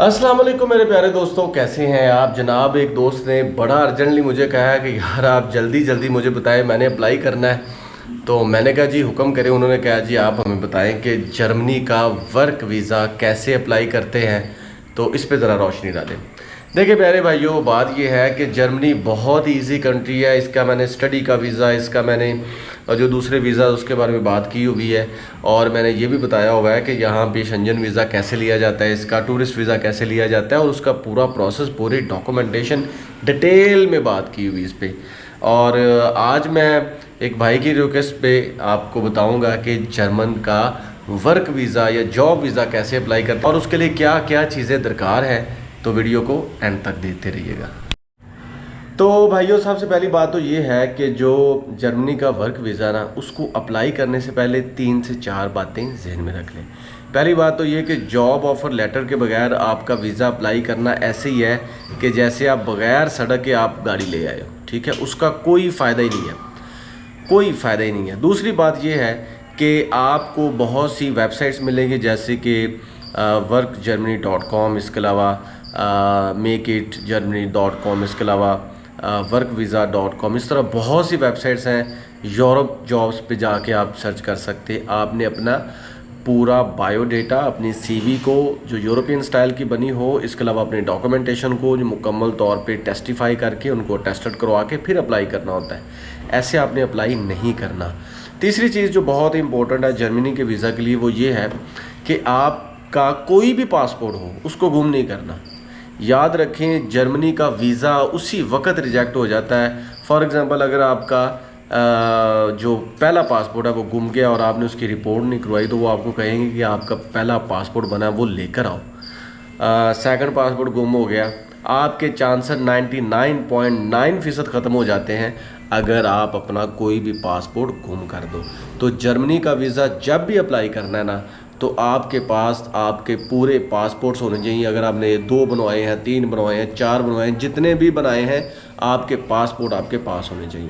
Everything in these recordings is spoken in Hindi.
अस्सलाम वालेकुम मेरे प्यारे दोस्तों, कैसे हैं आप जनाब। एक दोस्त ने बड़ा अर्जेंटली मुझे कहा है कि यार आप जल्दी जल्दी मुझे बताएं, मैंने अप्लाई करना है। तो मैंने कहा जी हुक्म करें। उन्होंने कहा जी आप हमें बताएं कि जर्मनी का वर्क वीज़ा कैसे अप्लाई करते हैं, तो इस पे ज़रा रोशनी डालें। देखिए प्यारे भाइयों, बात यह है कि जर्मनी बहुत ही ईजी कंट्री है। इसका मैंने स्टडी का वीज़ा, इसका मैंने जो दूसरे वीज़ा उसके बारे में बात की हुई है, और मैंने ये भी बताया हुआ है कि यहाँ पे शंजन वीज़ा कैसे लिया जाता है, इसका टूरिस्ट वीज़ा कैसे लिया जाता है, और उसका पूरा प्रोसेस, पूरी डॉक्यूमेंटेशन डिटेल में बात की हुई इस पर। और आज मैं एक भाई की रिक्वेस्ट पे आपको बताऊंगा कि जर्मन का वर्क वीज़ा या जॉब वीज़ा कैसे अप्लाई करते हैं और उसके लिए क्या क्या चीज़ें दरकार है। तो वीडियो को एंड तक देखते रहिएगा। तो भाइयों, सबसे पहली बात तो ये है कि जो जर्मनी का वर्क वीज़ा ना, उसको अप्लाई करने से पहले 3 से 4 बातें जहन में रख लें। पहली बात तो ये कि जॉब ऑफ़र लेटर के बगैर आपका वीज़ा अप्लाई करना ऐसे ही है कि जैसे आप बगैर सड़क के आप गाड़ी ले आए हो, ठीक है। उसका कोई फ़ायदा ही नहीं है, कोई फ़ायदा ही नहीं है। दूसरी बात ये है कि आपको बहुत सी वेबसाइट्स मिलेंगी, जैसे कि workgermany.com, इसके अलावा makeitgermany.com, इसके अलावा workvisa.com। इस तरह बहुत सी वेबसाइट्स हैं। यूरोप जॉब्स पे जाके आप सर्च कर सकते हैं। आपने अपना पूरा बायोडेटा, अपनी सीवी को जो यूरोपियन स्टाइल की बनी हो, इसके अलावा अपने डॉक्यूमेंटेशन को जो मुकम्मल तौर पे टेस्टिफाई करके उनको टेस्टेड करवा के फिर अप्लाई करना होता है। ऐसे आपने अप्लाई नहीं करना। तीसरी चीज़ जो बहुत इंपॉर्टेंट है जर्मनी के वीज़ा के लिए, वो ये है कि आपका कोई भी पासपोर्ट हो उसको गुम नहीं करना। याद रखें, जर्मनी का वीज़ा उसी वक्त रिजेक्ट हो जाता है। फॉर एग्ज़ाम्पल, अगर आपका जो पहला पासपोर्ट है वो गुम गया और आपने उसकी रिपोर्ट नहीं करवाई, तो वो आपको कहेंगे कि आपका पहला पासपोर्ट बना है वो लेकर आओ। सेकंड पासपोर्ट गुम हो गया, आपके चांसेस 99.9% ख़त्म हो जाते हैं अगर आप अपना कोई भी पासपोर्ट गुम कर दो। तो जर्मनी का वीज़ा जब भी अप्लाई करना है ना, तो आपके पास आपके पूरे पासपोर्ट्स होने चाहिए। अगर आपने 2 बनवाए हैं, 3 बनवाए हैं, 4 बनवाए हैं, जितने भी बनाए हैं, आपके पासपोर्ट आपके पास होने चाहिए।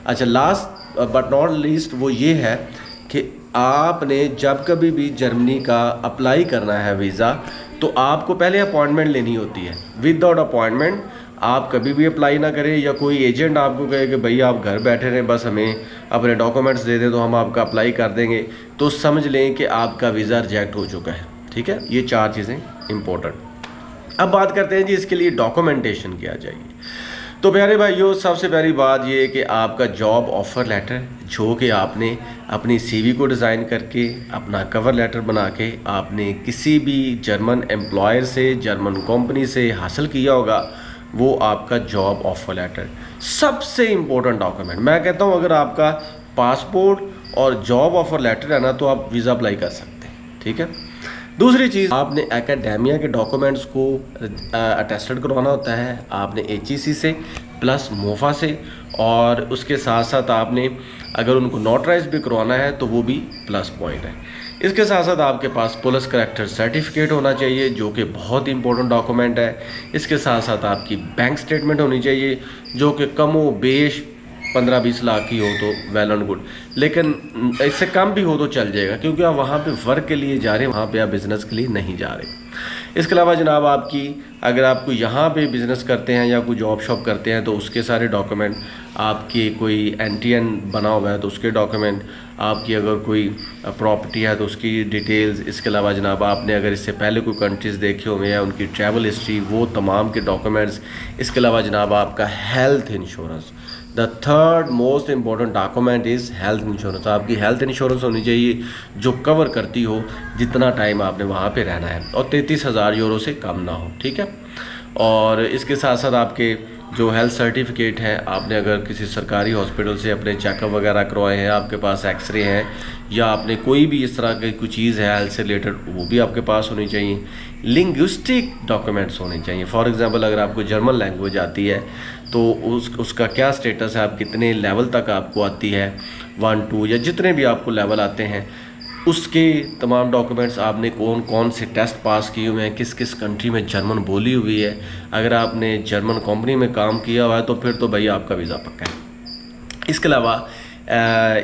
अच्छा, लास्ट बट नॉट लीस्ट वो ये है कि आपने जब कभी भी जर्मनी का अप्लाई करना है वीज़ा, तो आपको पहले अपॉइंटमेंट लेनी होती है। विदाउट अपॉइंटमेंट आप कभी भी अप्लाई ना करें, या कोई एजेंट आपको कहे कि भाई आप घर बैठे रहें, बस हमें अपने डॉक्यूमेंट्स दे दें तो हम आपका अप्लाई कर देंगे, तो समझ लें कि आपका वीज़ा रिजेक्ट हो चुका है, ठीक है। ये 4 चीज़ें इंपॉर्टेंट। अब बात करते हैं जी इसके लिए डॉक्यूमेंटेशन क्या चाहिए। तो प्यारे भाइयों, सबसे पहली बात ये है कि आपका जॉब ऑफ़र लेटर, जो कि आपने अपनी सीवी को डिज़ाइन करके, अपना कवर लेटर बना के आपने किसी भी जर्मन एम्प्लॉयर से, जर्मन कंपनी से हासिल किया होगा, वो आपका जॉब ऑफ़र लेटर सबसे इम्पोर्टेंट डॉक्यूमेंट। मैं कहता हूँ अगर आपका पासपोर्ट और जॉब ऑफ़र लेटर है ना, तो आप वीज़ा अप्लाई कर सकते हैं, ठीक है। दूसरी चीज़, आपने एकेडेमिया के डॉक्यूमेंट्स को अटेस्टेड करवाना होता है। आपने HEC से प्लस मोफा से, और उसके साथ साथ आपने अगर उनको नोटराइज भी करवाना है तो वो भी प्लस पॉइंट है। इसके साथ साथ आपके पास पुलिस करेक्टर सर्टिफिकेट होना चाहिए, जो कि बहुत इंपॉर्टेंट डॉक्यूमेंट है। इसके साथ साथ आपकी बैंक स्टेटमेंट होनी चाहिए, जो कि कमो बेश 15-20 लाख की हो तो वेल एंड गुड, लेकिन इससे कम भी हो तो चल जाएगा, क्योंकि आप वहाँ पे वर्क के लिए जा रहे हैं, वहाँ पे आप बिज़नेस के लिए नहीं जा रहे। इसके अलावा जनाब, आपकी अगर आपको यहाँ पे बिज़नेस करते हैं या कोई जॉब शॉप करते हैं तो उसके सारे डॉक्यूमेंट, आपकी कोई NTN बना हुआ है तो उसके डॉक्यूमेंट, आपकी अगर कोई प्रॉपर्टी है तो उसकी डिटेल्स। इसके अलावा जनाब, आपने अगर इससे पहले कोई कंट्रीज़ देखे हुए हैं, उनकी ट्रैवल हिस्ट्री, वो तमाम के डॉक्यूमेंट्स। इसके अलावा जनाब, आपका health insurance, the third most important document is health insurance. आपकी हेल्थ इंश्योरेंस होनी चाहिए जो कवर करती हो जितना टाइम आपने वहाँ पे रहना है, और 33,000 यूरो से कम ना हो, ठीक है। और इसके साथ साथ आपके जो हेल्थ सर्टिफिकेट है, आपने अगर किसी सरकारी हॉस्पिटल से अपने चेकअप वगैरह करवाए हैं, आपके पास एक्सरे हैं, या आपने कोई भी इस तरह की कोई चीज़ है हेल्थ से रिलेटेड, वो भी आपके पास होनी चाहिए। लिंग्विस्टिक डॉक्यूमेंट्स होने चाहिए। फॉर एग्जांपल, अगर आपको जर्मन लैंग्वेज आती है तो उसका क्या स्टेटस है, आप कितने लेवल तक आपको आती है, 1, 2 या जितने भी आपको लेवल आते हैं, उसके तमाम डॉक्यूमेंट्स। आपने कौन कौन से टेस्ट पास किए हुए हैं, किस किस कंट्री में जर्मन बोली हुई है। अगर आपने जर्मन कंपनी में काम किया हुआ है तो फिर तो भाई आपका वीज़ा पक्का है। इसके अलावा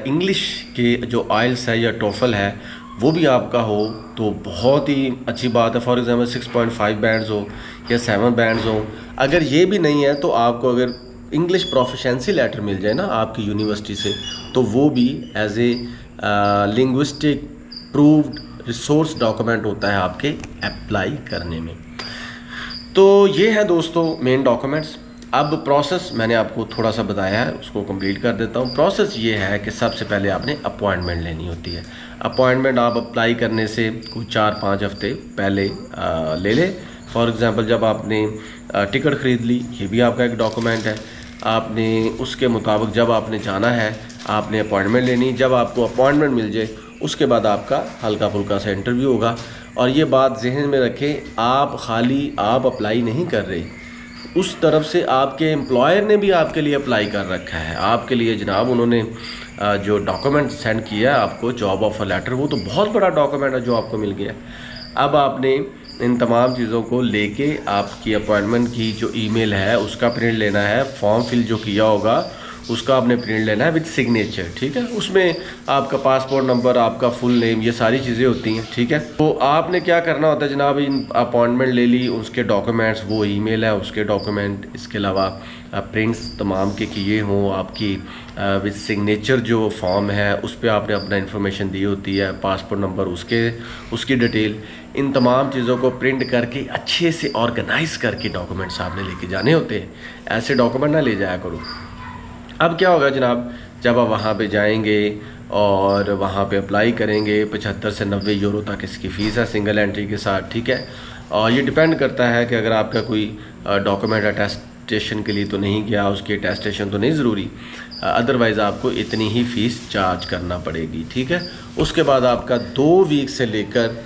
इंग्लिश के जो आइल्स है या टोफल है, वो भी आपका हो तो बहुत ही अच्छी बात है। फॉर एग्ज़ाम्पल 6.5 बैंड्स हो या 7 बैंड्स हो। अगर ये भी नहीं है तो आपको अगर इंग्लिश प्रोफिशेंसी लेटर मिल जाए ना आपकी यूनिवर्सिटी से, तो वो भी as a linguistic proved resource document होता है आपके अप्लाई करने में। तो ये है दोस्तों मेन डॉक्यूमेंट्स। अब प्रोसेस मैंने आपको थोड़ा सा बताया है, उसको कंप्लीट कर देता हूँ। प्रोसेस ये है कि सबसे पहले आपने अपॉइंटमेंट लेनी होती है। अपॉइंटमेंट आप अप्लाई करने से कुछ 4-5 हफ्ते पहले ले लें। फॉर एग्ज़ाम्पल जब आपने टिकट ख़रीद ली, ये भी आपका एक डॉक्यूमेंट है। आपने उसके मुताबिक जब आपने जाना है आपने अपॉइंटमेंट लेनी। जब आपको अपॉइंटमेंट मिल जाए उसके बाद आपका हल्का फुल्का सा इंटरव्यू होगा। और ये बात जहन में रखें, आप आप अप्लाई नहीं कर रहे, उस तरफ से आपके एम्प्लॉयर ने भी आपके लिए अप्लाई कर रखा है। आपके लिए जनाब उन्होंने जो डॉक्यूमेंट सेंड किया है आपको, जॉब ऑफर लेटर, वो तो बहुत बड़ा डॉक्यूमेंट है जो आपको मिल गया। अब आपने इन तमाम चीज़ों को लेके आपकी अपॉइंटमेंट की जो ईमेल है उसका प्रिंट लेना है। फॉर्म फिल जो किया होगा उसका आपने प्रिंट लेना है विद सिग्नेचर, ठीक है। उसमें आपका पासपोर्ट नंबर, आपका फुल नेम, ये सारी चीज़ें होती हैं, ठीक है। तो आपने क्या करना होता है जनाब, इन अपॉइंटमेंट ले ली, उसके डॉक्यूमेंट्स, वो ईमेल है उसके डॉक्यूमेंट, इसके अलावा प्रिंट्स तमाम के किए हों, आपकी विद सिग्नेचर जो फॉर्म है उस पर आपने अपना इन्फॉर्मेशन दी होती है, पासपोर्ट नंबर, उसकी डिटेल, इन तमाम चीज़ों को प्रिंट करके अच्छे से ऑर्गेनाइज़ करके डॉक्यूमेंट्स आपने लेके जाने होते हैं। ऐसे डॉक्यूमेंट ना ले जाया करो। अब क्या होगा जनाब, जब आप वहाँ पे जाएंगे और वहाँ पे अप्लाई करेंगे, 75 से 90 यूरो तक इसकी फ़ीस है सिंगल एंट्री के साथ, ठीक है। और ये डिपेंड करता है कि अगर आपका कोई डॉक्यूमेंट अटेस्टेशन के लिए तो नहीं गया, उसकी अटेस्टेशन तो नहीं ज़रूरी, अदरवाइज़ आपको इतनी ही फ़ीस चार्ज करना पड़ेगी, ठीक है। उसके बाद आपका 2 वीक से लेकर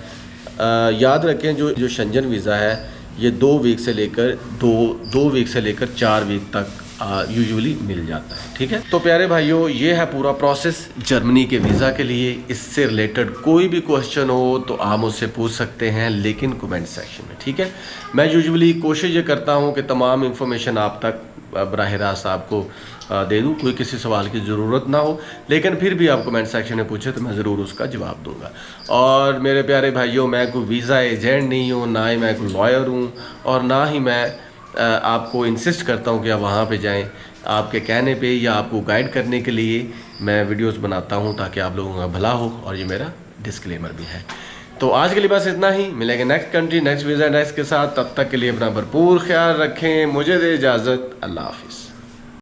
याद रखें जो शेंजन वीज़ा है ये 2 वीक से लेकर 2 वीक से लेकर 4 वीक तक यूजुअली मिल जाता है, ठीक है। तो प्यारे भाइयों, ये है पूरा प्रोसेस जर्मनी के वीज़ा के लिए। इससे रिलेटेड कोई भी क्वेश्चन हो तो आप मुझसे पूछ सकते हैं, लेकिन कमेंट सेक्शन में, ठीक है। मैं यूजुअली कोशिश ये करता हूँ कि तमाम इन्फॉर्मेशन आप तक बराह रास्त आपको दे दूँ, कोई किसी सवाल की ज़रूरत ना हो, लेकिन फिर भी आप कमेंट सेक्शन में पूछे तो मैं ज़रूर उसका जवाब दूँगा। और मेरे प्यारे भाइयों, मैं कोई वीज़ा एजेंट नहीं हूँ, ना ही मैं कोई लॉयर हूँ, और ना ही मैं आपको इंसिस्ट करता हूँ कि आप वहाँ पे जाएं। आपके कहने पे या आपको गाइड करने के लिए मैं वीडियोस बनाता हूँ ताकि आप लोगों का भला हो, और ये मेरा डिस्क्लेमर भी है। तो आज के लिए बस इतना ही। मिलेंगे next country, next visa and के साथ। तब तक के लिए अपना भरपूर ख्याल रखें। मुझे दे इजाज़त। अल्लाह हाफिज़।